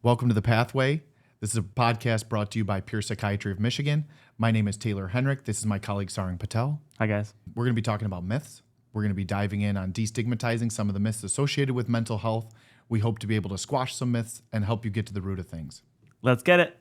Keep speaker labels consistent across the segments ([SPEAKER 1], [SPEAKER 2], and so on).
[SPEAKER 1] Welcome to The Pathway. This is a podcast brought to you by Pure Psychiatry of Michigan. My name is Taylor Hennrick. This is my colleague Sarang Patel.
[SPEAKER 2] Hi, guys.
[SPEAKER 1] We're going to be talking about myths. We're going to be diving in on destigmatizing some of the myths associated with mental health. We hope to be able to squash some myths and help you get to the root of things.
[SPEAKER 2] Let's get it.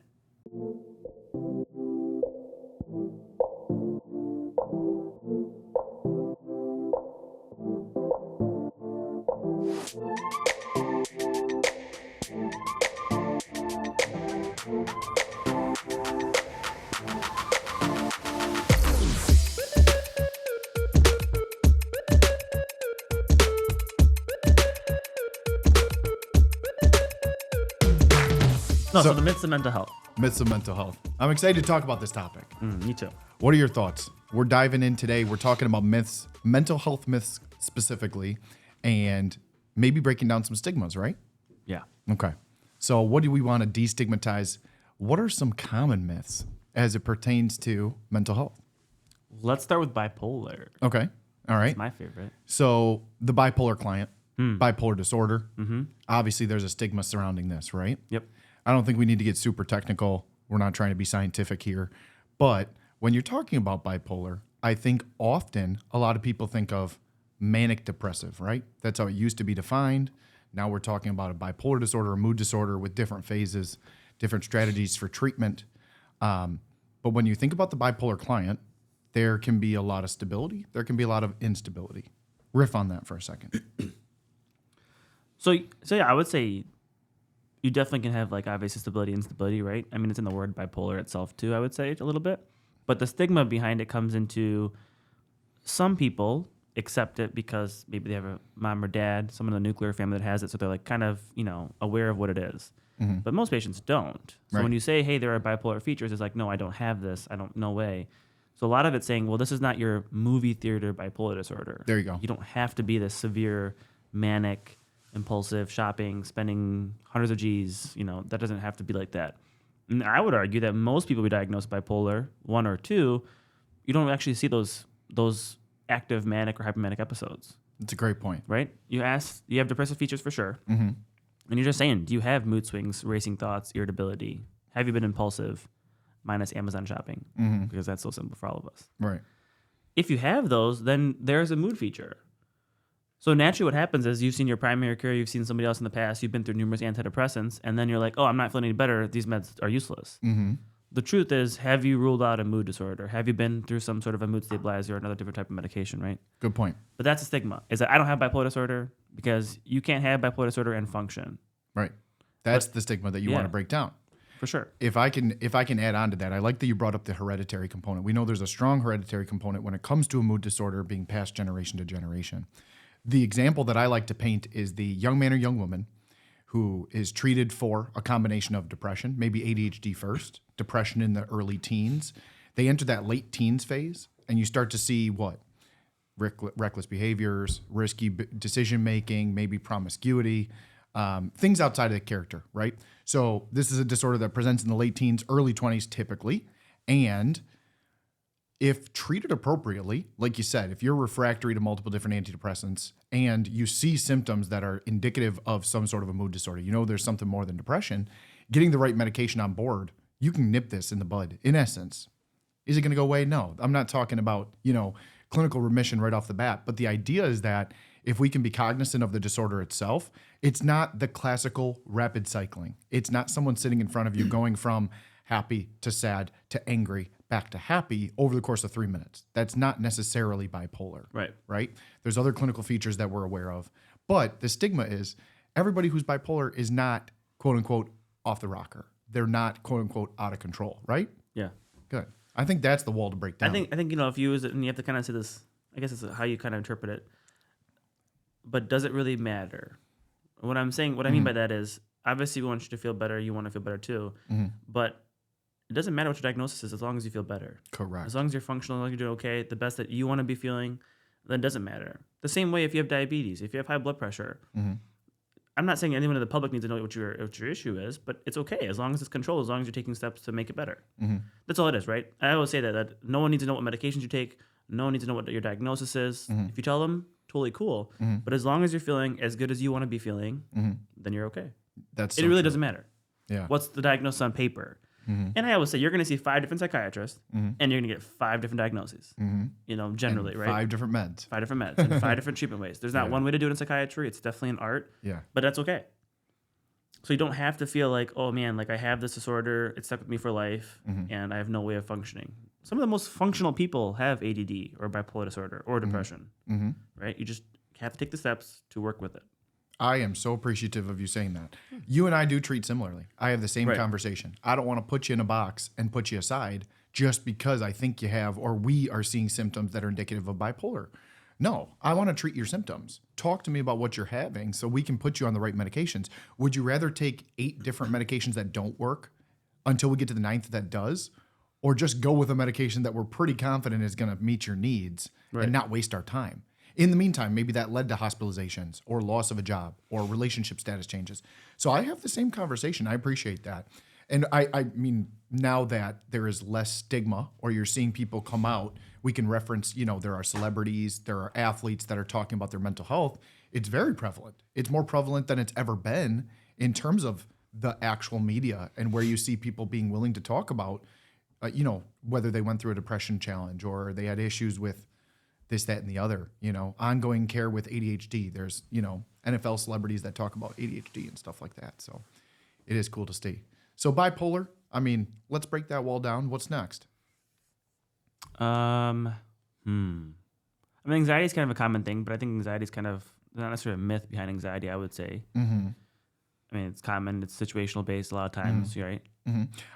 [SPEAKER 2] So the myths of mental health.
[SPEAKER 1] Myths of mental health. I'm excited to talk about this topic.
[SPEAKER 2] Me too.
[SPEAKER 1] What are your thoughts? We're diving in today. We're talking about myths, mental health myths specifically, and maybe breaking down some stigmas, right?
[SPEAKER 2] Yeah.
[SPEAKER 1] Okay. So what do we want to destigmatize? What are some common myths as it pertains to mental health?
[SPEAKER 2] Let's start with bipolar.
[SPEAKER 1] Okay. All right.
[SPEAKER 2] It's my favorite.
[SPEAKER 1] So the bipolar client, bipolar disorder, obviously there's a stigma surrounding this, right?
[SPEAKER 2] Yep.
[SPEAKER 1] I don't think we need to get super technical. We're not trying to be scientific here. But when you're talking about bipolar, I think often a lot of people think of manic depressive, right? That's how it used to be defined. Now we're talking about a bipolar disorder, a mood disorder with different phases, different strategies for treatment. But when you think about the bipolar client, there can be a lot of stability. There can be a lot of instability. Riff on that for a second.
[SPEAKER 2] So yeah, I would say you definitely can have like obviously stability and instability, right? I mean, it's in the word bipolar itself too, I would say a little bit. But the stigma behind it comes into some people accept it because maybe they have a mom or dad, someone in the nuclear family that has it, so they're like kind of, aware of what it is. Mm-hmm. But most patients don't. So
[SPEAKER 1] Right.
[SPEAKER 2] when you say, hey, there are bipolar features, it's like, no, I don't have this. No way. So a lot of it's saying, well, this is not your movie theater bipolar disorder.
[SPEAKER 1] There you go.
[SPEAKER 2] You don't have to be this severe manic, impulsive shopping, spending hundreds of G's, that doesn't have to be like that. And I would argue that most people who diagnosed bipolar 1 or 2, you don't actually see those active manic or hypomanic episodes.
[SPEAKER 1] That's a great point.
[SPEAKER 2] Right? You have depressive features for sure.
[SPEAKER 1] Mm-hmm.
[SPEAKER 2] And you're just saying, do you have mood swings, racing thoughts, irritability? Have you been impulsive? Minus Amazon shopping, because that's so simple for all of us.
[SPEAKER 1] Right.
[SPEAKER 2] If you have those, then there's a mood feature. So naturally what happens is you've seen your primary care, you've seen somebody else in the past, you've been through numerous antidepressants, and then you're like, oh, I'm not feeling any better. These meds are useless.
[SPEAKER 1] Mm-hmm.
[SPEAKER 2] The truth is, have you ruled out a mood disorder? Have you been through some sort of a mood stabilizer or another different type of medication, right?
[SPEAKER 1] Good point.
[SPEAKER 2] But that's a stigma, is that I don't have bipolar disorder because you can't have bipolar disorder and function.
[SPEAKER 1] Right. That's the stigma that you want to break down.
[SPEAKER 2] For sure.
[SPEAKER 1] If I can add on to that, I like that you brought up the hereditary component. We know there's a strong hereditary component when it comes to a mood disorder being passed generation to generation. The example that I like to paint is the young man or young woman who is treated for a combination of depression, maybe ADHD first, depression in the early teens. They enter that late teens phase, and you start to see what? Reckless behaviors, risky decision-making, maybe promiscuity, things outside of the character, right? So this is a disorder that presents in the late teens, early 20s typically, and if treated appropriately, like you said, if you're refractory to multiple different antidepressants and you see symptoms that are indicative of some sort of a mood disorder, there's something more than depression, getting the right medication on board, you can nip this in the bud, in essence. Is it going to go away? No. I'm not talking about, clinical remission right off the bat, but the idea is that if we can be cognizant of the disorder itself, it's not the classical rapid cycling. It's not someone sitting in front of you going from happy to sad to angry back to happy over the course of 3 minutes. That's not necessarily bipolar. Right? There's other clinical features that we're aware of. But the stigma is everybody who's bipolar is not, quote unquote, off the rocker. They're not, quote unquote, out of control, right?
[SPEAKER 2] Yeah.
[SPEAKER 1] Good. I think that's the wall to break down.
[SPEAKER 2] I think if you use it, and you have to kind of say this, I guess it's how you kind of interpret it. But does it really matter? What I mean by that is, obviously we want you to feel better. You want to feel better too. Mm-hmm. But it doesn't matter what your diagnosis is as long as you feel better.
[SPEAKER 1] Correct.
[SPEAKER 2] As long as you're functional, as long as you're doing okay, the best that you want to be feeling, then it doesn't matter. The same way if you have diabetes, if you have high blood pressure. Mm-hmm. I'm not saying anyone in the public needs to know what your issue is, but it's okay as long as it's controlled, as long as you're taking steps to make it better. Mm-hmm. That's all it is, right? I always say that no one needs to know what medications you take. No one needs to know what your diagnosis is. Mm-hmm. If you tell them, totally cool. Mm-hmm. But as long as you're feeling as good as you want to be feeling, then you're okay.
[SPEAKER 1] It
[SPEAKER 2] really doesn't matter.
[SPEAKER 1] Yeah.
[SPEAKER 2] What's the diagnosis on paper? And I always say you're going to see 5 different psychiatrists, and you're going to get 5 different diagnoses. You know, generally,
[SPEAKER 1] And
[SPEAKER 2] right?
[SPEAKER 1] 5 different meds.
[SPEAKER 2] 5 different meds and 5 different treatment ways. There's not one way to do it in psychiatry. It's definitely an art.
[SPEAKER 1] Yeah.
[SPEAKER 2] But that's okay. So you don't have to feel like, oh man, like I have this disorder, it's stuck with me for life, and I have no way of functioning. Some of the most functional people have ADD or bipolar disorder or depression, right? You just have to take the steps to work with it.
[SPEAKER 1] I am so appreciative of you saying that. You and I do treat similarly. I have the same conversation. I don't want to put you in a box and put you aside just because I think you have, or we are seeing symptoms that are indicative of bipolar. No, I want to treat your symptoms. Talk to me about what you're having so we can put you on the right medications. Would you rather take 8 different medications that don't work until we get to the 9th that does? Or just go with a medication that we're pretty confident is going to meet your needs and not waste our time? In the meantime, maybe that led to hospitalizations or loss of a job or relationship status changes. So I have the same conversation. I appreciate that. And I mean, now that there is less stigma or you're seeing people come out, we can reference, you know, there are celebrities, there are athletes that are talking about their mental health. It's very prevalent. It's more prevalent than it's ever been in terms of the actual media and where you see people being willing to talk about, you know, whether they went through a depression challenge or they had issues with this, that, and the other, you know, ongoing care with ADHD. There's, you know, NFL celebrities that talk about ADHD and stuff like that. So it is cool to see. So bipolar, I mean, let's break that wall down. What's next?
[SPEAKER 2] I mean, anxiety is kind of a common thing, but I think anxiety is kind of not necessarily a myth behind anxiety, I would say. I mean, it's common. It's situational based a lot of times, right?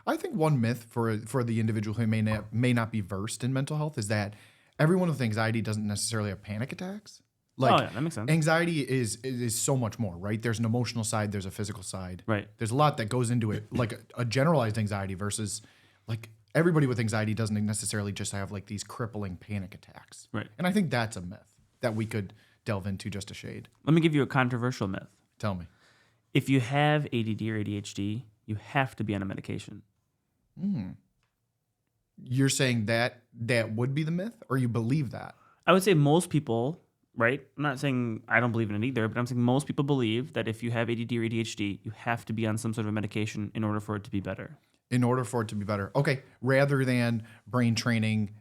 [SPEAKER 1] I think one myth for the individual who may not be versed in mental health is that everyone with anxiety doesn't necessarily have panic attacks. Like,
[SPEAKER 2] oh, yeah, that makes sense.
[SPEAKER 1] Anxiety is so much more, right? There's an emotional side, there's a physical side.
[SPEAKER 2] Right.
[SPEAKER 1] There's a lot that goes into it, like a generalized anxiety versus like everybody with anxiety doesn't necessarily just have like these crippling panic attacks.
[SPEAKER 2] Right.
[SPEAKER 1] And I think that's a myth that we could delve into just a shade.
[SPEAKER 2] Let me give you a controversial myth.
[SPEAKER 1] Tell me.
[SPEAKER 2] If you have ADD or ADHD, you have to be on a medication.
[SPEAKER 1] You're saying that would be the myth, or you believe that?
[SPEAKER 2] I would say most people, right? I'm not saying I don't believe in it either, but I'm saying most people believe that if you have ADD or ADHD, you have to be on some sort of medication in order for it to be better.
[SPEAKER 1] In order for it to be better. Okay. Rather than brain training,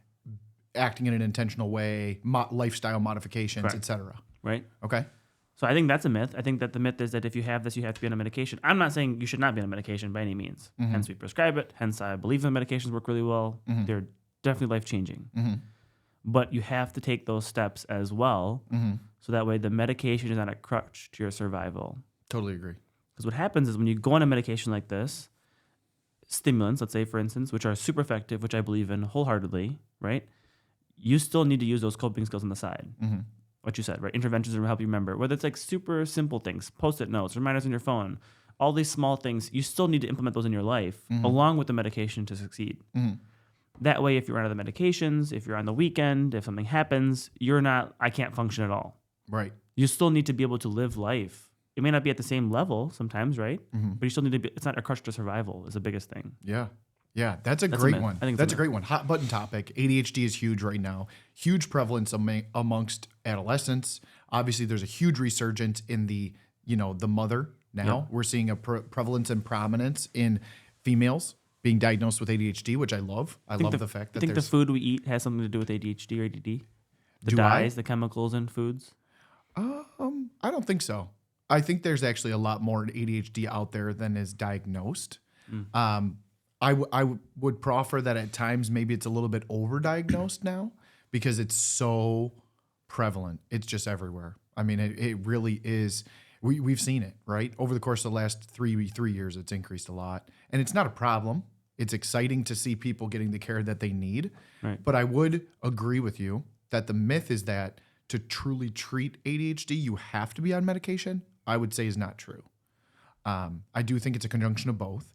[SPEAKER 1] acting in an intentional way, lifestyle modifications, etc.
[SPEAKER 2] Right?
[SPEAKER 1] Okay.
[SPEAKER 2] So I think that's a myth. I think that the myth is that if you have this, you have to be on a medication. I'm not saying you should not be on a medication by any means. Hence, we prescribe it. Hence, I believe the medications work really well. They're definitely life-changing. But you have to take those steps as well, so that way the medication is not a crutch to your survival.
[SPEAKER 1] Totally agree.
[SPEAKER 2] Because what happens is when you go on a medication like this, stimulants, let's say, for instance, which are super effective, which I believe in wholeheartedly, right? You still need to use those coping skills on the side. What you said, right? Interventions will help you remember. Whether it's like super simple things, post-it notes, reminders on your phone, all these small things, you still need to implement those in your life along with the medication to succeed. That way, if you're on other medications, if you're on the weekend, if something happens, you're not, I can't function at all.
[SPEAKER 1] Right.
[SPEAKER 2] You still need to be able to live life. It may not be at the same level sometimes, right? But you still need to be, it's not a crutch to survival is the biggest thing.
[SPEAKER 1] Yeah. Yeah, that's a great
[SPEAKER 2] myth.
[SPEAKER 1] one.
[SPEAKER 2] I think
[SPEAKER 1] That's a great one. Hot button topic. ADHD is huge right now. Huge prevalence amongst adolescents. Obviously, there's a huge resurgence in the mother now.
[SPEAKER 2] Yep.
[SPEAKER 1] We're seeing a prevalence and prominence in females being diagnosed with ADHD, which I love. I love the fact that
[SPEAKER 2] I think the
[SPEAKER 1] there's...
[SPEAKER 2] food we eat has something to do with ADHD or ADD. The
[SPEAKER 1] Do I?
[SPEAKER 2] dyes, the chemicals in foods.
[SPEAKER 1] I don't think so. I think there's actually a lot more ADHD out there than is diagnosed. I would proffer that at times maybe it's a little bit overdiagnosed now because it's so prevalent. It's just everywhere. I mean, it really is. We've seen it, right? Over the course of the last three years, it's increased a lot. And it's not a problem. It's exciting to see people getting the care that they need.
[SPEAKER 2] Right.
[SPEAKER 1] But I would agree with you that the myth is that to truly treat ADHD, you have to be on medication. I would say is not true. I do think it's a conjunction of both.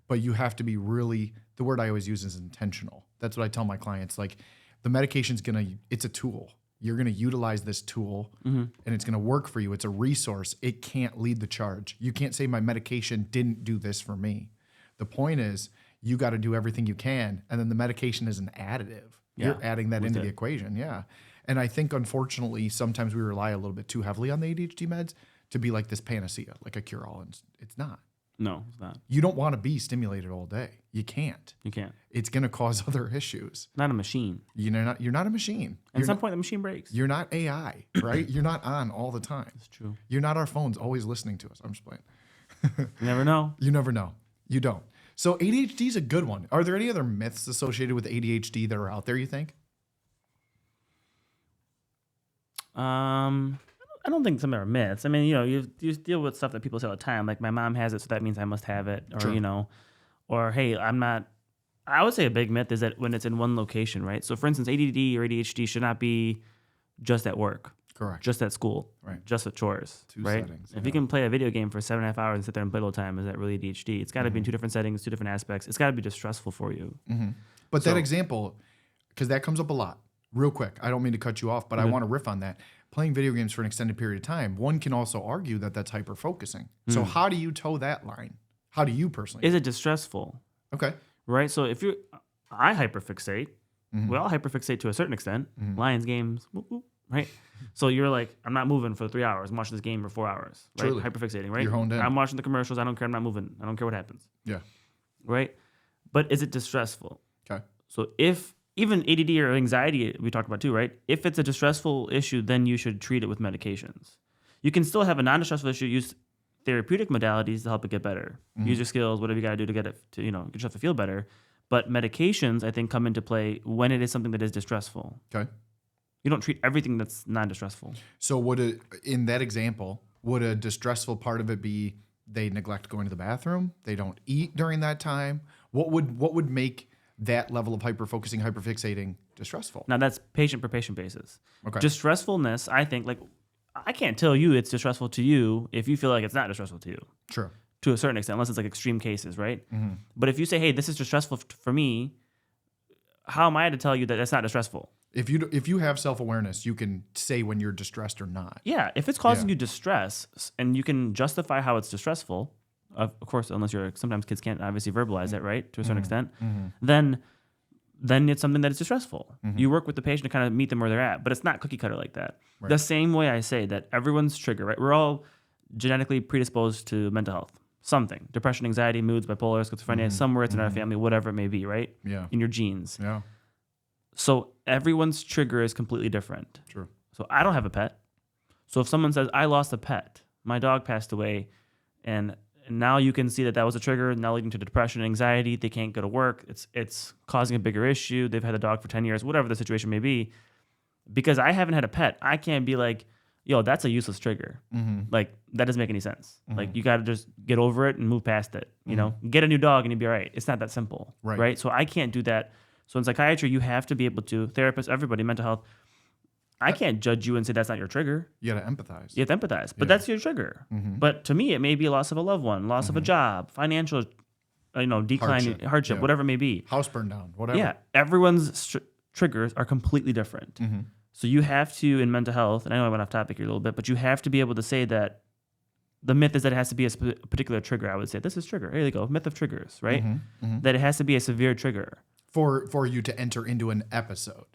[SPEAKER 1] But you have to be really, the word I always use is intentional. That's what I tell my clients. Like, the medication's it's a tool. You're gonna utilize this tool and it's gonna work for you. It's a resource. It can't lead the charge. You can't say my medication didn't do this for me. The point is, you gotta do everything you can, and then the medication is an additive.
[SPEAKER 2] Yeah,
[SPEAKER 1] You're adding that into the equation, yeah. And I think, unfortunately, sometimes we rely a little bit too heavily on the ADHD meds to be like this panacea, like a cure-all, and it's not.
[SPEAKER 2] No, it's not.
[SPEAKER 1] You don't want to be stimulated all day. You can't.
[SPEAKER 2] You can't.
[SPEAKER 1] It's going to cause other issues.
[SPEAKER 2] Not a machine.
[SPEAKER 1] You're not a machine.
[SPEAKER 2] At some point, the machine breaks.
[SPEAKER 1] You're not AI, right? You're not on all the time.
[SPEAKER 2] It's true.
[SPEAKER 1] You're not our phones always listening to us. I'm just playing.
[SPEAKER 2] You never know.
[SPEAKER 1] You never know. You don't. So ADHD is a good one. Are there any other myths associated with ADHD that are out there, you think?
[SPEAKER 2] I don't think some are myths. I mean, you deal with stuff that people say all the time, like my mom has it, so that means I must have it, or
[SPEAKER 1] Sure.
[SPEAKER 2] or hey, I'm not. I would say a big myth is that when it's in one location, right? So, for instance, ADD or ADHD should not be just at work,
[SPEAKER 1] Correct.
[SPEAKER 2] just at school,
[SPEAKER 1] Right.
[SPEAKER 2] just at chores,
[SPEAKER 1] Two
[SPEAKER 2] right?
[SPEAKER 1] settings,
[SPEAKER 2] If
[SPEAKER 1] yeah.
[SPEAKER 2] you can play a video game for 7.5 hours and sit there and play all the time, is that really ADHD? It's got to be in two different settings, two different aspects. It's got to be distressful for you.
[SPEAKER 1] But
[SPEAKER 2] So-
[SPEAKER 1] that example, because that comes up a lot, real quick. I don't mean to cut you off, but I want to riff on that. Playing video games for an extended period of time, one can also argue that that's hyper focusing. So how do you toe that line? How do you personally?
[SPEAKER 2] Is it distressful?
[SPEAKER 1] Okay.
[SPEAKER 2] Right? So if I hyperfixate. We all hyperfixate to a certain extent. Lions games, whoop, whoop, right? So you're like, I'm not moving for 3 hours. I'm watching this game for 4 hours, right?
[SPEAKER 1] Truly.
[SPEAKER 2] Hyperfixating, right?
[SPEAKER 1] You're honed in.
[SPEAKER 2] I'm watching the commercials. I don't care. I'm not moving. I don't care what happens,
[SPEAKER 1] Yeah.
[SPEAKER 2] right? But is it distressful?
[SPEAKER 1] Okay.
[SPEAKER 2] So if even ADD or anxiety we talked about too, right? If it's a distressful issue, then you should treat it with medications. You can still have a non-distressful issue. Use therapeutic modalities to help it get better. Use your skills, whatever you got to do to get it to get yourself to feel better. But medications, I think, come into play when it is something that is distressful.
[SPEAKER 1] Okay.
[SPEAKER 2] You don't treat everything that's non-distressful.
[SPEAKER 1] So in that example, would a distressful part of it be they neglect going to the bathroom? They don't eat during that time? What would make that level of hyperfixating distressful?
[SPEAKER 2] Now, that's patient per patient basis.
[SPEAKER 1] Okay.
[SPEAKER 2] Distressfulness, I think, I can't tell you it's distressful to you if you feel like it's not distressful to you.
[SPEAKER 1] True.
[SPEAKER 2] To a certain extent, unless it's like extreme cases, right?
[SPEAKER 1] Mm-hmm.
[SPEAKER 2] But if you say, hey, this is distressful for me, how am I to tell you that that's not distressful?
[SPEAKER 1] If you have self-awareness, you can say when you're distressed or not.
[SPEAKER 2] Yeah, if it's causing
[SPEAKER 1] Yeah.
[SPEAKER 2] you distress and you can justify how it's distressful, of course, unless sometimes kids can't obviously verbalize it, right, to a certain extent, then it's something that is distressful. You work with the patient to kind of meet them where they're at, but it's not cookie cutter like that.
[SPEAKER 1] Right.
[SPEAKER 2] The same way I say that everyone's trigger, right? We're all genetically predisposed to mental health. Something, depression, anxiety, moods, bipolar, schizophrenia, somewhere it's in our family, whatever it may be, right?
[SPEAKER 1] Yeah.
[SPEAKER 2] In your genes.
[SPEAKER 1] Yeah.
[SPEAKER 2] So everyone's trigger is completely different.
[SPEAKER 1] True.
[SPEAKER 2] So I don't have a pet. So if someone says, I lost a pet, my dog passed away, and now you can see that was a trigger, now leading to depression and anxiety, they can't go to work, it's causing a bigger issue, they've had the dog for 10 years, whatever the situation may be. Because I haven't had a pet, I can't be like, yo, that's a useless trigger. Like, that doesn't make any sense. Like, you got to just get over it and move past it. You know, get a new dog and you'll be all right. It's not that simple.
[SPEAKER 1] Right.
[SPEAKER 2] So I can't do that. So in psychiatry, you have to be able to, therapists, everybody, mental health, I can't judge you and say that's not your trigger.
[SPEAKER 1] You got to empathize.
[SPEAKER 2] You have to empathize, but that's your trigger. But to me, it may be a loss of a loved one, loss of a job, financial, decline, hardship,
[SPEAKER 1] Yeah.
[SPEAKER 2] whatever it may be.
[SPEAKER 1] House burned down, whatever.
[SPEAKER 2] Yeah, everyone's triggers are completely different. So you have to, in mental health, and I know I went off topic here a little bit, but you have to be able to say that the myth is that it has to be a particular trigger. I would say this is trigger. Here you go, myth of triggers, right? That it has to be a severe trigger
[SPEAKER 1] For you to enter into an episode.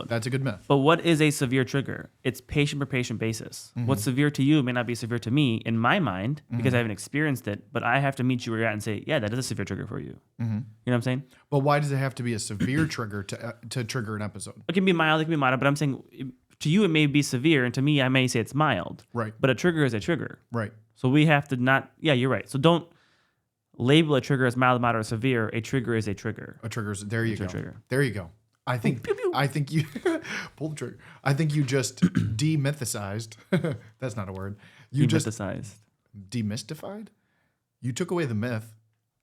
[SPEAKER 1] That's a good myth.
[SPEAKER 2] But what is a severe trigger? It's patient per patient basis. What's severe to you may not be severe to me in my mind because I haven't experienced it, but I have to meet you where you're at and say, yeah, that is a severe trigger for you. You know what I'm saying?
[SPEAKER 1] But why does it have to be a severe trigger to trigger an episode?
[SPEAKER 2] It can be mild, it can be mild, but I'm saying to you it may be severe, and to me I may say it's mild.
[SPEAKER 1] Right.
[SPEAKER 2] But a trigger is a trigger.
[SPEAKER 1] Right.
[SPEAKER 2] So we have to not, yeah, you're right. So don't label a trigger as mild, moderate, or severe. A trigger is a trigger.
[SPEAKER 1] A trigger's there you go.
[SPEAKER 2] trigger.
[SPEAKER 1] There you go. I think you pull the trigger. I think you just demythicized. That's not a word. You just
[SPEAKER 2] Demythicized.
[SPEAKER 1] demystified. You took away the myth.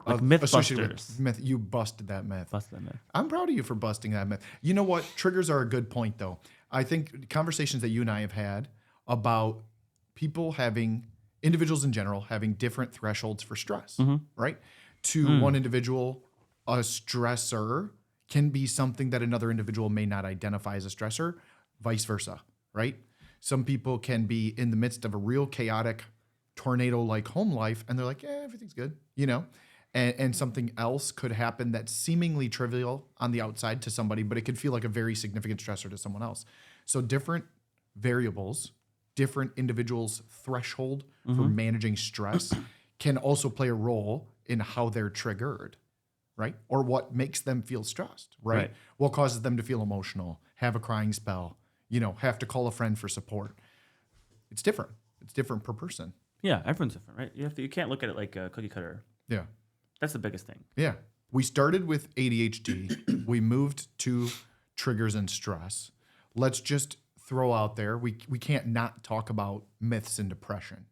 [SPEAKER 2] Like
[SPEAKER 1] associated with
[SPEAKER 2] Mythbusters.
[SPEAKER 1] myth. You busted that myth.
[SPEAKER 2] Bust that myth.
[SPEAKER 1] I'm proud of you for busting that myth. You know what? Triggers are a good point, though. I think conversations that you and I have had about people individuals in general, having different thresholds for stress, right? To one individual, a stressor can be something that another individual may not identify as a stressor, vice versa, right? Some people can be in the midst of a real chaotic tornado-like home life, and they're like, yeah, everything's good, And something else could happen that's seemingly trivial on the outside to somebody, but it could feel like a very significant stressor to someone else. So different variables, different individuals' threshold for managing stress can also play a role in how they're triggered, right? Or what makes them feel stressed, right?
[SPEAKER 2] Right.
[SPEAKER 1] What causes them to feel emotional, have a crying spell, have to call a friend for support. It's different. It's different per person.
[SPEAKER 2] Yeah, everyone's different, right? You can't look at it like a cookie cutter.
[SPEAKER 1] Yeah.
[SPEAKER 2] That's the biggest thing.
[SPEAKER 1] Yeah. We started with ADHD. We moved to triggers and stress. Let's just throw out there, we can't not talk about myths and depression.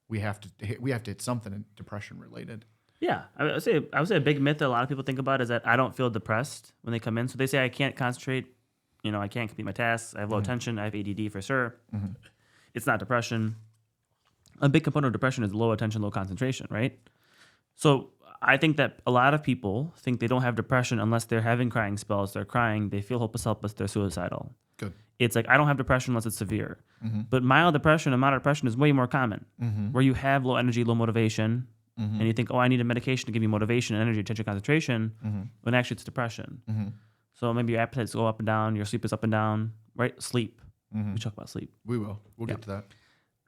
[SPEAKER 1] We have to hit something in depression related.
[SPEAKER 2] Yeah, I would say a big myth that a lot of people think about is that I don't feel depressed when they come in. So they say I can't concentrate, I can't complete my tasks. I have low attention. I have ADD for sure. It's not depression. A big component of depression is low attention, low concentration, right? So I think that a lot of people think they don't have depression unless they're having crying spells. They're crying. They feel helpless. They're suicidal.
[SPEAKER 1] Good.
[SPEAKER 2] It's like I don't have depression unless it's severe. But mild depression and moderate depression is way more common, where you have low energy, low motivation, and you think, oh, I need a medication to give me motivation, energy, attention, concentration, when actually it's depression. So maybe your appetites go up and down, your sleep is up and down, right? Sleep. We talk about sleep.
[SPEAKER 1] We will. We'll get to that.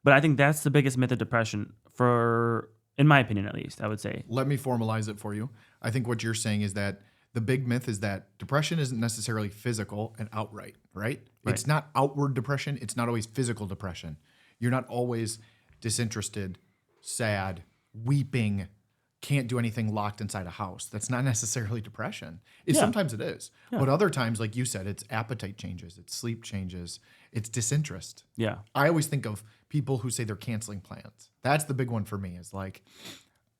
[SPEAKER 2] But I think that's the biggest myth of depression, in my opinion at least, I would say.
[SPEAKER 1] Let me formalize it for you. I think what you're saying is that the big myth is that depression isn't necessarily physical and outright, right? It's not outward depression. It's not always physical depression. You're not always disinterested, sad, weeping, can't do anything, locked inside a house. That's not necessarily depression. Sometimes it is. But other times, like you said, it's appetite changes, it's sleep changes, it's disinterest.
[SPEAKER 2] Yeah.
[SPEAKER 1] I always think of people who say they're canceling plans. That's the big one for me is like,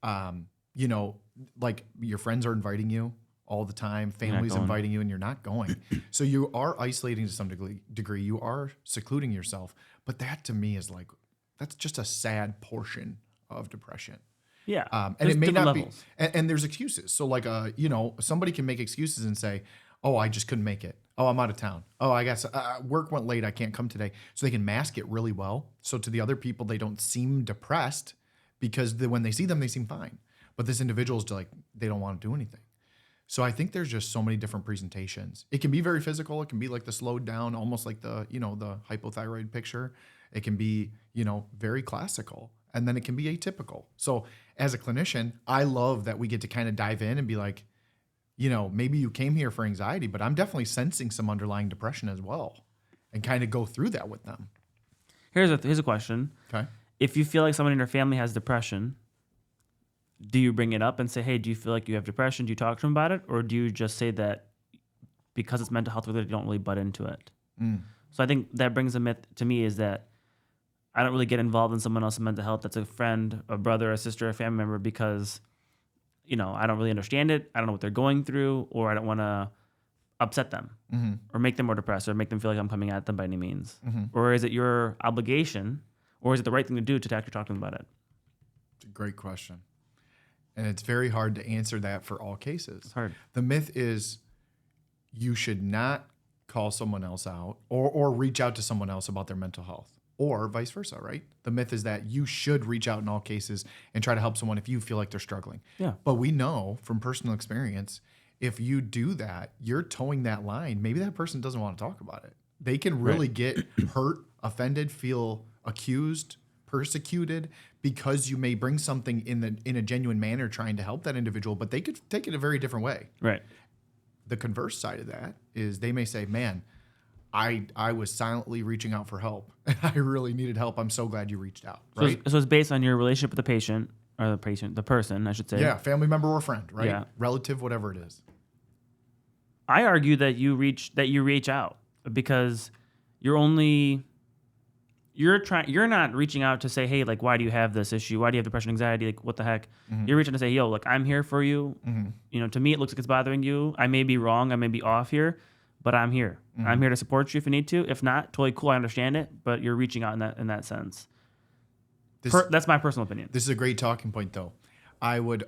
[SPEAKER 1] like your friends are inviting you all the time, family's inviting you and you're not going. So you are isolating to some degree. You are secluding yourself. But that to me is like, that's just a sad portion of depression.
[SPEAKER 2] Yeah.
[SPEAKER 1] And it may not
[SPEAKER 2] levels.
[SPEAKER 1] be, and there's excuses. So like, somebody can make excuses and say, oh, I just couldn't make it. Oh, I'm out of town. Oh, I guess work went late. I can't come today. So they can mask it really well. So to the other people, they don't seem depressed because when they see them, they seem fine. But this individual is like, they don't want to do anything. So I think there's just so many different presentations. It can be very physical. It can be like the slowed down, almost like the hypothyroid picture. It can be, very classical. And then it can be atypical. So as a clinician, I love that we get to kind of dive in and be like, maybe you came here for anxiety, but I'm definitely sensing some underlying depression as well, and kind of go through that with them.
[SPEAKER 2] Here's a question.
[SPEAKER 1] Okay.
[SPEAKER 2] If you feel like someone in your family has depression, do you bring it up and say, hey, do you feel like you have depression? Do you talk to them about it? Or do you just say that because it's mental health related, you don't really butt into it? So I think that brings a myth to me is that I don't really get involved in someone else's mental health that's a friend, a brother, a sister, a family member because, I don't really understand it. I don't know what they're going through, or I don't want to upset them or make them more depressed or make them feel like I'm coming at them by any means. Or is it your obligation, or is it the right thing to do to actually talk to them about it?
[SPEAKER 1] It's a great question. And it's very hard to answer that for all cases.
[SPEAKER 2] It's hard.
[SPEAKER 1] The myth is you should not call someone else out or reach out to someone else about their mental health, or vice versa, right? The myth is that you should reach out in all cases and try to help someone if you feel like they're struggling.
[SPEAKER 2] Yeah.
[SPEAKER 1] But we know from personal experience, if you do that, you're towing that line. Maybe that person doesn't want to talk about it. They can really get hurt, offended, feel accused, persecuted because you may bring something in a genuine manner trying to help that individual, but they could take it a very different way.
[SPEAKER 2] Right.
[SPEAKER 1] The converse side of that is they may say, man, I was silently reaching out for help and I really needed help. I'm so glad you reached out. Right.
[SPEAKER 2] So it's based on your relationship with the patient or the person, I should say.
[SPEAKER 1] Yeah. Family member or friend, right?
[SPEAKER 2] Yeah.
[SPEAKER 1] Relative, whatever it is.
[SPEAKER 2] I argue that you reach out because you're not reaching out to say, hey, like, why do you have this issue? Why do you have depression, anxiety? Like, what the heck? You're reaching to say, yo, like, I'm here for you. To me, it looks like it's bothering you. I may be wrong. I may be off here, but I'm here. I'm here to support you if you need to. If not, totally cool. I understand it, but you're reaching out in that sense. That's my personal opinion.
[SPEAKER 1] This is a great talking point, though. I would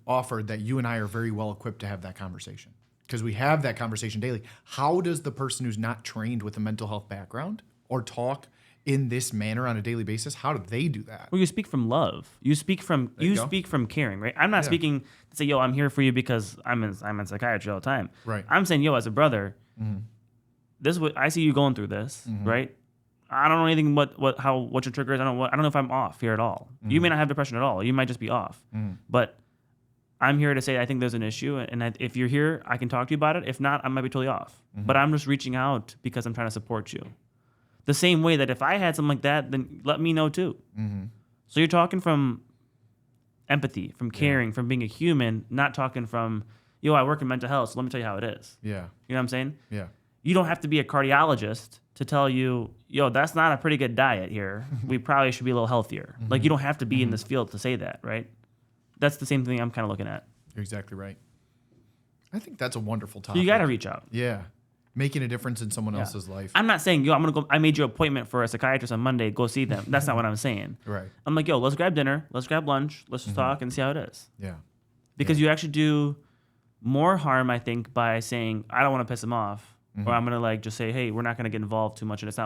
[SPEAKER 1] offer that you and I are very well equipped to have that conversation because we have that conversation daily. How does the person who's not trained with a mental health background or talk in this manner on a daily basis, how do they do that?
[SPEAKER 2] Well, you speak from love. You speak from caring, right? I'm not speaking to say, yo, I'm here for you because I'm in psychiatry all the time.
[SPEAKER 1] Right.
[SPEAKER 2] I'm saying, yo, as a brother, this is what I see you going through this, right? I don't know anything what your trigger is. I don't know if I'm off here at all. You may not have depression at all. You might just be off. But I'm here to say I think there's an issue, and if you're here, I can talk to you about it. If not, I might be totally off. But I'm just reaching out because I'm trying to support you. The same way that if I had something like that, then let me know too. So you're talking from empathy, from caring, from being a human, not talking from, yo, I work in mental health, so let me tell you how it is.
[SPEAKER 1] Yeah.
[SPEAKER 2] You know what I'm saying?
[SPEAKER 1] Yeah.
[SPEAKER 2] You don't have to be a cardiologist to tell you, yo, that's not a pretty good diet here. We probably should be a little healthier. Like, you don't have to be in this field to say that, right? That's the same thing I'm kind of looking at.
[SPEAKER 1] You're exactly right. I think that's a wonderful
[SPEAKER 2] So
[SPEAKER 1] topic.
[SPEAKER 2] you got to reach out.
[SPEAKER 1] Yeah. Making a difference in someone else's life.
[SPEAKER 2] I'm not saying, yo, I made you an appointment for a psychiatrist on Monday. Go see them. That's not what I'm saying.
[SPEAKER 1] Right.
[SPEAKER 2] I'm like, yo, let's grab dinner. Let's grab lunch. Let's just talk and see how it is.
[SPEAKER 1] Yeah.
[SPEAKER 2] Because you actually do more harm, I think, by saying, I don't want to piss him off. Or I'm going to just say, hey, we're not going to get involved too much. And it's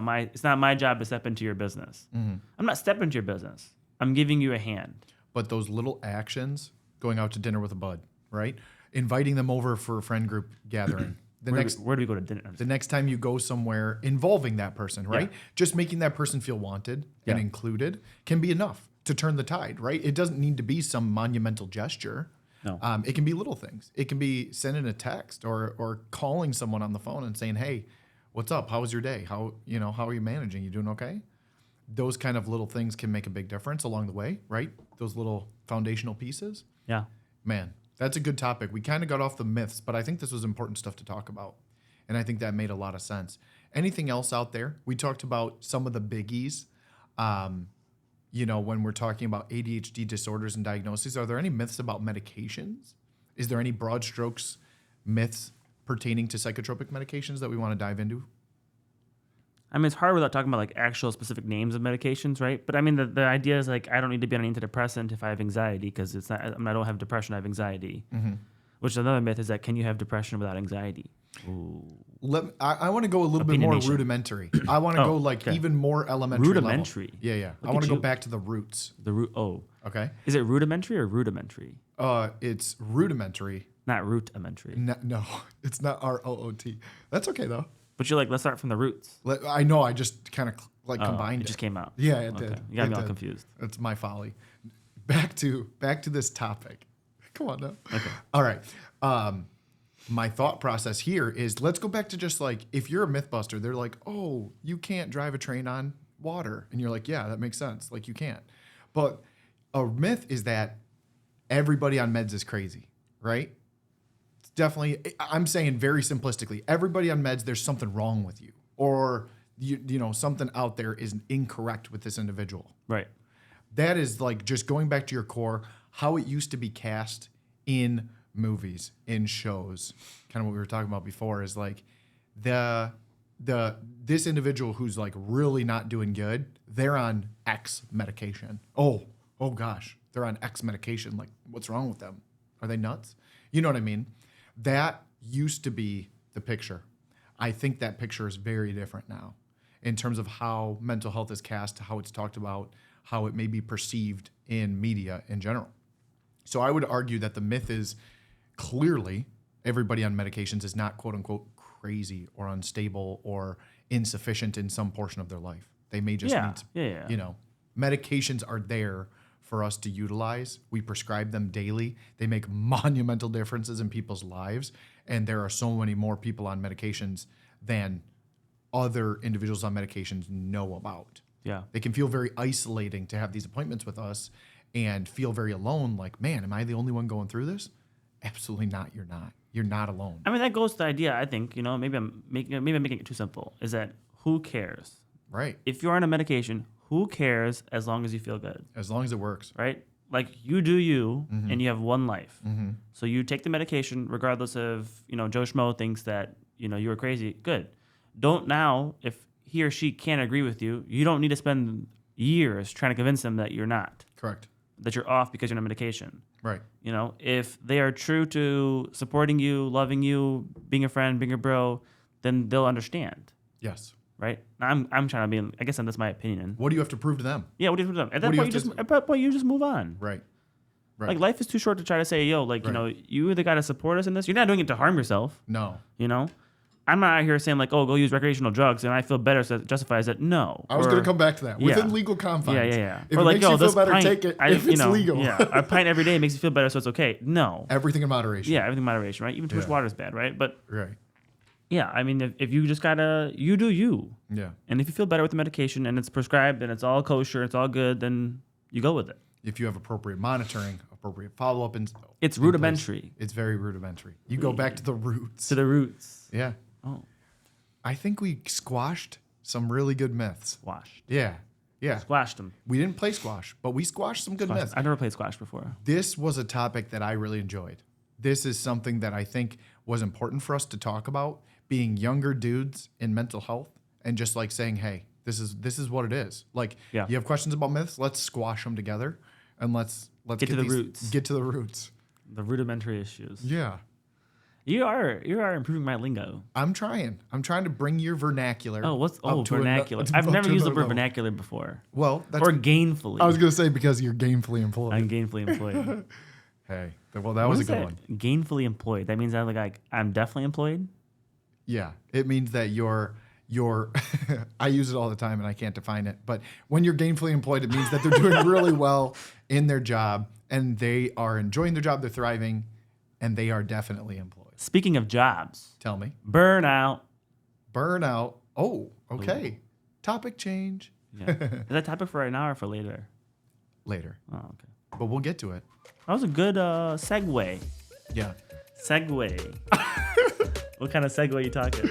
[SPEAKER 2] not my job to step into your business. I'm not stepping into your business. I'm giving you a hand.
[SPEAKER 1] But those little actions, going out to dinner with a bud, right? Inviting them over for a friend group gathering.
[SPEAKER 2] Where do we go to dinner?
[SPEAKER 1] The next time you go somewhere involving that person, right?
[SPEAKER 2] Yeah.
[SPEAKER 1] Just making that person feel wanted and included can be enough to turn the tide, right? It doesn't need to be some monumental gesture.
[SPEAKER 2] No.
[SPEAKER 1] It can be little things. It can be sending a text or calling someone on the phone and saying, hey, what's up? How was your day? How are you managing? You doing okay? Those kind of little things can make a big difference along the way, right? Those little foundational pieces.
[SPEAKER 2] Yeah.
[SPEAKER 1] Man, that's a good topic. We kind of got off the myths, but I think this was important stuff to talk about. And I think that made a lot of sense. Anything else out there? We talked about some of the biggies. When we're talking about ADHD disorders and diagnoses, are there any myths about medications? Is there any broad strokes myths pertaining to psychotropic medications that we want to dive into?
[SPEAKER 2] I mean, it's hard without talking about actual specific names of medications, right? But I mean, the idea is I don't need to be on an antidepressant if I have anxiety because it's not. I don't have depression. I have anxiety. Which is another myth is that can you have depression without anxiety? Ooh.
[SPEAKER 1] I want to go a little bit more rudimentary. I want to go even more elementary.
[SPEAKER 2] Rudimentary.
[SPEAKER 1] Level. Yeah.
[SPEAKER 2] Look
[SPEAKER 1] I want to
[SPEAKER 2] at
[SPEAKER 1] go
[SPEAKER 2] you.
[SPEAKER 1] back to the roots.
[SPEAKER 2] The root. Oh.
[SPEAKER 1] Okay.
[SPEAKER 2] Is it rudimentary or rudimentary?
[SPEAKER 1] It's rudimentary.
[SPEAKER 2] Not root-amentary.
[SPEAKER 1] No, it's not ROOT. That's okay though.
[SPEAKER 2] But you're let's start from the roots.
[SPEAKER 1] I know. I just kind of combined
[SPEAKER 2] it. Just came out.
[SPEAKER 1] Yeah, it did.
[SPEAKER 2] You got me all confused.
[SPEAKER 1] That's my folly. Back to this topic. Come on now.
[SPEAKER 2] Okay.
[SPEAKER 1] All right. My thought process here is let's go back to just if you're a Mythbuster, they're like, oh, you can't drive a train on water. And you're like, yeah, that makes sense. You can't. But a myth is that everybody on meds is crazy, right? It's definitely, I'm saying very simplistically, everybody on meds, there's something wrong with you. Or, something out there is incorrect with this individual.
[SPEAKER 2] Right.
[SPEAKER 1] That is just going back to your core, how it used to be cast in movies, in shows, kind of what we were talking about before is this individual who's really not doing good, they're on X medication. Oh gosh, they're on X medication. What's wrong with them? Are they nuts? You know what I mean? That used to be the picture. I think that picture is very different now in terms of how mental health is cast, how it's talked about, how it may be perceived in media in general. So I would argue that the myth is clearly everybody on medications is not quote unquote crazy or unstable or insufficient in some portion of their life. They may just need to, medications are there for us to utilize. We prescribe them daily. They make monumental differences in people's lives. And there are so many more people on medications than other individuals on medications know about.
[SPEAKER 2] Yeah.
[SPEAKER 1] They can feel very isolating to have these appointments with us and feel very alone. Man, am I the only one going through this? Absolutely not. You're not. You're not alone.
[SPEAKER 2] I mean, that goes to the idea, I think, maybe I'm making it too simple, is that who cares?
[SPEAKER 1] Right.
[SPEAKER 2] If you're on a medication, who cares as long as you feel good?
[SPEAKER 1] As long as it works.
[SPEAKER 2] Right? You do you, and you have one life. So you take the medication regardless of, Joe Schmo thinks that, you were crazy. Good. Don't now, if he or she can't agree with you, you don't need to spend years trying to convince them that you're not.
[SPEAKER 1] Correct.
[SPEAKER 2] That you're off because you're on medication.
[SPEAKER 1] Right.
[SPEAKER 2] If they are true to supporting you, loving you, being a friend, being a bro, then they'll understand.
[SPEAKER 1] Yes.
[SPEAKER 2] Right? I'm trying to be, I guess that's my opinion.
[SPEAKER 1] What do you have to prove to them?
[SPEAKER 2] Yeah, what do you have to prove to them? At that point, you just move on.
[SPEAKER 1] Right. Right.
[SPEAKER 2] Life is too short to try to say, yo, you either got to support us in this. You're not doing it to harm yourself.
[SPEAKER 1] No.
[SPEAKER 2] I'm not out here saying like, oh, go use recreational drugs and I feel better, so that justifies it. No.
[SPEAKER 1] I was going to come back to that. Within legal confines.
[SPEAKER 2] Yeah.
[SPEAKER 1] If
[SPEAKER 2] or
[SPEAKER 1] it
[SPEAKER 2] like,
[SPEAKER 1] makes you feel better,
[SPEAKER 2] pint,
[SPEAKER 1] take it if it's legal.
[SPEAKER 2] Yeah, a pint every day makes you feel better, so it's okay. No.
[SPEAKER 1] Everything in moderation.
[SPEAKER 2] Yeah, everything in moderation, right? Even too much water is bad, right? But
[SPEAKER 1] Right.
[SPEAKER 2] yeah, I mean, if you just gotta, you do you.
[SPEAKER 1] Yeah.
[SPEAKER 2] And if you feel better with the medication and it's prescribed and it's all kosher, it's all good, then you go with it.
[SPEAKER 1] If you have appropriate monitoring, appropriate follow-up.
[SPEAKER 2] It's rudimentary.
[SPEAKER 1] It's very rudimentary. You go back to the roots.
[SPEAKER 2] To the roots.
[SPEAKER 1] Yeah.
[SPEAKER 2] Oh,
[SPEAKER 1] I think we squashed some really good myths.
[SPEAKER 2] squashed.
[SPEAKER 1] Yeah. Yeah.
[SPEAKER 2] Squashed them.
[SPEAKER 1] We didn't play squash, but we squashed some good myths.
[SPEAKER 2] I've never played squash before.
[SPEAKER 1] This was a topic that I really enjoyed. This is something that I think was important for us to talk about, being younger dudes in mental health and just like saying, hey, this is what it is. Like,
[SPEAKER 2] Yeah.
[SPEAKER 1] you have questions about myths, let's squash them together and let's
[SPEAKER 2] Get to the roots.
[SPEAKER 1] Get to the roots.
[SPEAKER 2] The rudimentary issues.
[SPEAKER 1] Yeah.
[SPEAKER 2] You are improving my lingo.
[SPEAKER 1] I'm trying to bring your vernacular.
[SPEAKER 2] Oh, what's
[SPEAKER 1] up to
[SPEAKER 2] vernacular?
[SPEAKER 1] up
[SPEAKER 2] I've never
[SPEAKER 1] to
[SPEAKER 2] used the
[SPEAKER 1] another
[SPEAKER 2] word
[SPEAKER 1] level.
[SPEAKER 2] vernacular before.
[SPEAKER 1] Well, that's
[SPEAKER 2] Or gainfully.
[SPEAKER 1] I was gonna say because you're gainfully employed.
[SPEAKER 2] I'm gainfully employed.
[SPEAKER 1] Hey, well, that
[SPEAKER 2] What
[SPEAKER 1] was a
[SPEAKER 2] is
[SPEAKER 1] good
[SPEAKER 2] that?
[SPEAKER 1] one.
[SPEAKER 2] Gainfully employed. That means I'm definitely employed.
[SPEAKER 1] Yeah, it means that you're. I use it all the time and I can't define it. But when you're gainfully employed, it means that they're doing really well in their job and they are enjoying their job, they're thriving, and they are definitely employed.
[SPEAKER 2] Speaking of jobs,
[SPEAKER 1] Tell me.
[SPEAKER 2] burnout.
[SPEAKER 1] Burnout. Oh, okay. Topic change.
[SPEAKER 2] Yeah. Is that topic for right now or for later?
[SPEAKER 1] Later.
[SPEAKER 2] Oh, okay.
[SPEAKER 1] But we'll get to it.
[SPEAKER 2] That was a good segue.
[SPEAKER 1] Yeah.
[SPEAKER 2] Segue. What kind of segue you talking?